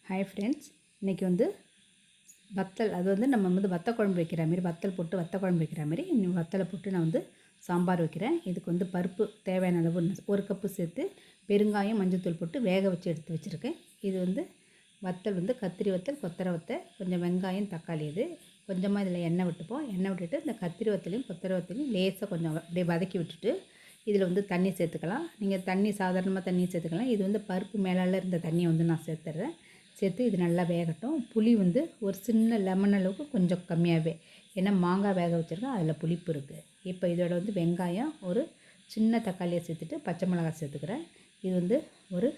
Hi friends, இன்றைக்கி வந்து வத்தல், அது வந்து நம்ம வந்து வத்த குழம்பு வைக்கிற மாரி, வத்தல் போட்டு வத்த குழம்பு வைக்கிற மாரி வத்தலை போட்டு நான் வந்து சாம்பார் வைக்கிறேன். இதுக்கு வந்து பருப்பு தேவையான அளவு 1 கப்பு சேர்த்து பெருங்காயம் மஞ்சள்தூள் போட்டு வேக வச்சு எடுத்து வச்சுருக்கேன். இது வந்து வத்தல் வந்து கத்திரி வத்தல், கொத்தரை வத்தல், கொஞ்சம் வெங்காயம், தக்காளி, இது கொஞ்சமாக இதில் எண்ணெய் விட்டுப்போம். எண்ணெய் விட்டுட்டு இந்த கத்திரி வத்தலையும் கொத்தரை வத்தலையும் லேசாக கொஞ்சம் அப்படியே வதக்கி விட்டுட்டு இதில் வந்து தண்ணி சேர்த்துக்கலாம். நீங்கள் தண்ணி சாதாரணமாக தண்ணி சேர்த்துக்கலாம். இது வந்து பருப்பு மேலால் இருந்த தண்ணியை வந்து நான் சேர்த்துட்றேன். சேர்த்து இது நல்லா வேகட்டும். புளி வந்து ஒரு சின்ன லெமன் அளவுக்கு கொஞ்சம் கம்மியாகவே, ஏன்னா மாங்காய் வேக வச்சுருக்கேன், அதில் புளிப்பு இருக்குது. இப்போ இதோட வந்து வெங்காயம், ஒரு சின்ன தக்காளியை சேர்த்துட்டு பச்சை மிளகாய் சேர்த்துக்கிறேன். இது வந்து ஒரு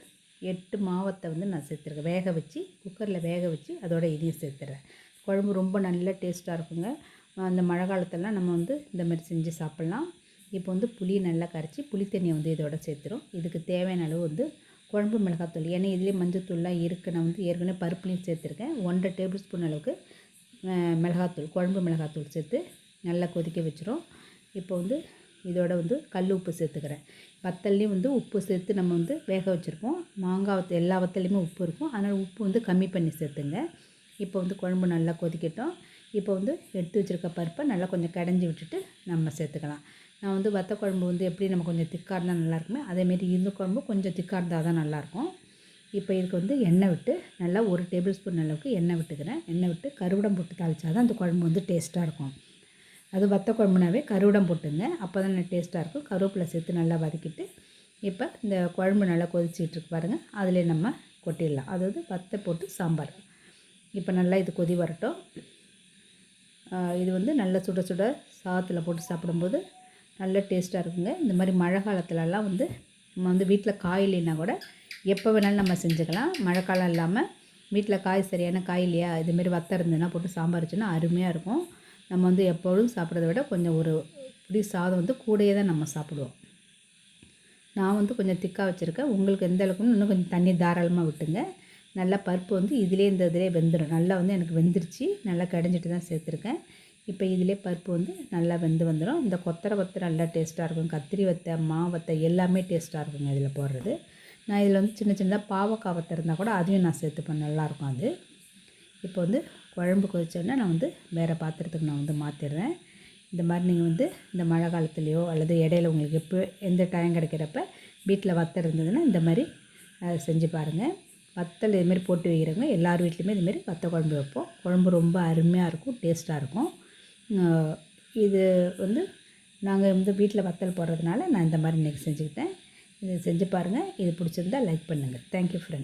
8 மாவத்தை வந்து நான் சேர்த்துருக்கேன். வேக வச்சு குக்கரில் வேக வச்சு அதோட இதையும் சேர்த்துறேன். குழம்பு ரொம்ப நல்ல டேஸ்ட்டாக இருக்குங்க. அந்த மழை காலத்திலலாம் நம்ம வந்து இந்த மாதிரி செஞ்சு சாப்பிட்லாம். இப்போ வந்து புளி நல்லா கரைச்சி புளி தண்ணியை வந்து இதோட சேர்த்துரும். இதுக்கு தேவையான அளவு வந்து குழம்பு மிளகாத்தூள், ஏன்னா இதுலேயே மஞ்சத்தூள்லாம் இருக்குது. நான் வந்து ஏற்கனவே பருப்புலையும் சேர்த்துருக்கேன். 1.5 டேபிள் ஸ்பூன் அளவுக்கு மிளகாத்தூள், குழம்பு மிளகாத்தூள் சேர்த்து நல்லா கொதிக்க வச்சிரும். இப்போ வந்து இதோட வந்து கல் உப்பு சேர்த்துக்கிறேன். வத்தல்லையும் வந்து உப்பு சேர்த்து நம்ம வந்து வேக வச்சுருக்கோம். மாங்காய் வத்தல் எல்லா வத்தலையுமே உப்பு இருக்கும், அதனால் உப்பு வந்து கம்மி பண்ணி சேர்த்துங்க. இப்போ வந்து குழம்பு நல்லா கொதிக்கட்டும். இப்போ வந்து எடுத்து வச்சுருக்க பருப்பை நல்லா கொஞ்சம் கடைஞ்சி விட்டுட்டு நம்ம சேர்த்துக்கலாம். நான் வந்து வத்த குழம்பு வந்து எப்படி நம்ம கொஞ்சம் திக்காக இருந்தால் நல்லாயிருக்குமே, அதேமாரி இந்த குழம்பு கொஞ்சம் திக்காக இருந்தால் தான் நல்லாயிருக்கும். இப்போ இதுக்கு வந்து எண்ணெய் விட்டு நல்லா 1 டேபிள் ஸ்பூன் அளவுக்கு எண்ணெய் விட்டுக்கிறேன். எண்ணெய் விட்டு கருவேப்பிலை போட்டு தாளித்தா தான் அந்த குழம்பு வந்து டேஸ்ட்டாக இருக்கும். அது வத்த குழம்புனாவே கருவேப்பிலை போட்டுங்க, அப்போ தான் நல்லா டேஸ்ட்டாக இருக்கும். கருவேப்பிலை சேர்த்து நல்லா வதக்கிட்டு இப்போ இந்த குழம்பு நல்லா கொதிச்சிட்டு இருக்கு பாருங்கள், அதிலே நம்ம கொட்டிடலாம். அதாவது வத்தை போட்டு சாம்பார். இப்போ நல்லா இது கொதி வரட்டும். இது வந்து நல்லா சுட சுட சாதத்தில் போட்டு சாப்பிடும்போது நல்ல டேஸ்ட்டாக இருக்குங்க. இந்த மாதிரி மழை காலத்துலலாம் வந்து நம்ம வந்து வீட்டில் காய் இல்லைன்னா கூட எப்போ வேணாலும் நம்ம செஞ்சுக்கலாம். மழைக்காலம் இல்லாமல் வீட்டில் காய் சரியான காய் இல்லையா, இதுமாரி வத்தல் இருந்ததுன்னா போட்டு சாம்பார் வச்சோன்னா அருமையாக இருக்கும். நம்ம வந்து எப்பொழுதும் சாப்பிட்றத விட கொஞ்சம் ஒரு பிடி சாதம் வந்து கூடையே தான் நம்ம சாப்பிடுவோம். நான் வந்து கொஞ்சம் திக்காக வச்சுருக்கேன். உங்களுக்கு எந்த அளவுக்குன்னு இன்னும் கொஞ்சம் தண்ணி தாராளமாக விட்டுங்க. நல்லா பருப்பு வந்து இதிலே இந்த இதிலே வெந்துடும். நல்லா வந்து எனக்கு வெந்துருச்சு, நல்லா கடைஞ்சிட்டு தான் சேர்த்துருக்கேன். இப்போ இதிலே பருப்பு வந்து நல்லா வெந்து வந்துடும். இந்த கொத்தரை வத்தை நல்லா டேஸ்ட்டாக இருக்கும். கத்திரி வத்தை, வத்தை எல்லாமே டேஸ்ட்டாக இருக்குங்க இதில் போடுறது. நான் இதில் வந்து சின்ன சின்னதாக பாவக்காய் வத்தை இருந்தால் கூட அதையும் நான் சேர்த்துப்பேன், நல்லாயிருக்கும் அது. இப்போ வந்து குழம்பு கொதிச்சோடனே நான் வந்து வேறு பாத்திரத்துக்கு நான் வந்து மாற்றிடுறேன். இந்த மாதிரி நீங்கள் வந்து இந்த மழை காலத்துலேயோ அல்லது இடையில உங்களுக்கு எப்போ எந்த டைம் கிடைக்கிறப்ப வீட்டில் வத்தல் இருந்ததுன்னா இந்த மாதிரி செஞ்சு பாருங்கள். வத்தல் இதுமாரி போட்டு வைக்கிறவங்க எல்லார் வீட்லேயுமே இதுமாரி வத்த குழம்பு வைப்போம். குழம்பு ரொம்ப அருமையாக இருக்கும், டேஸ்ட்டாக இருக்கும். இது வந்து நாங்கள் வந்து வீட்டில் வத்தல் போடுறதுனால நான் இந்த மாதிரி இன்றைக்கி செஞ்சுக்கிட்டேன். இது செஞ்சு பாருங்கள். இது பிடிச்சிருந்தா லைக் பண்ணுங்கள். Thank you friends.